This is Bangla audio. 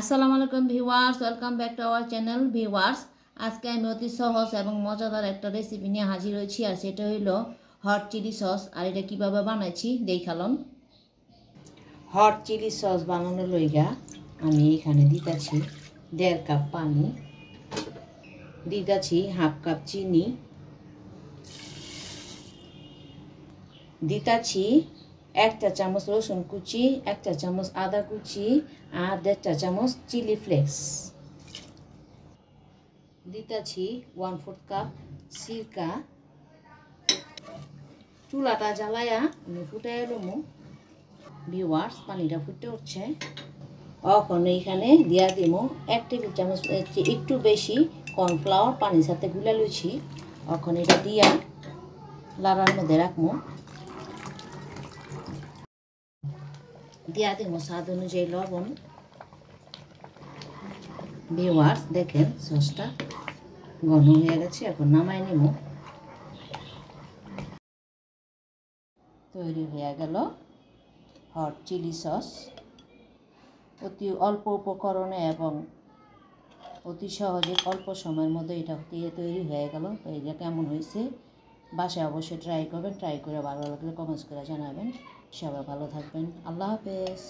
আসসালামু আলাইকুম viewers, welcome back to our channel viewers. আজকে আমি অতি সহজ এবং মজাদার একটা রেসিপি নিয়ে হাজির হয়েছি, আর সেটা হইলো হট চিলি সস। আর এটা কীভাবে বানাইছি দেখালাম। হট চিলি সস বানানোর লইগা আমি এখানে দিতেছি 1.5 কাপ পানি, দিতেছি 1/2 কাপ চিনি, দিতেছি 1 চা চামচ রসুন কুচি, 1 চা চামচ আদা কুচি, আর 1.5 চা চামচ চিলি ফ্লেক্স, দিতেছি 1/4 কাপ সিরকা। চুলাটা জ্বালায়া আমি ফুটাই লমু। ভিউয়ার্স, পানিটা ফুটে উঠছে, এখন এইখানে দিয়া দিব 1 টেবিল চামচ একটু বেশি কর্নফ্লাওয়ার পানির সাথে গুলা লইছি। এখন এটা দিয়া লাড়ার মধ্যে রাখবো, দিয়া দিব স্বাদ অনুযায়ী লবণ। ভিউয়ার্স দেখেন সসটা ঘন হয়ে গেছে, এখন নামাই নিব। তৈরি হয়ে গেল হট চিলি সস। অতি অল্প উপকরণে এবং অতি সহজে অল্প সময়ের মধ্যে এটা তৈরি হয়ে গেল। তো এটা কেমন হয়েছে বাসায় অবশ্যই ট্রাই করবেন। ট্রাই করে ভালো লাগলে কমেন্টস করে জানাবেন। সবাই ভালো থাকবেন। আল্লাহ হাফেজ।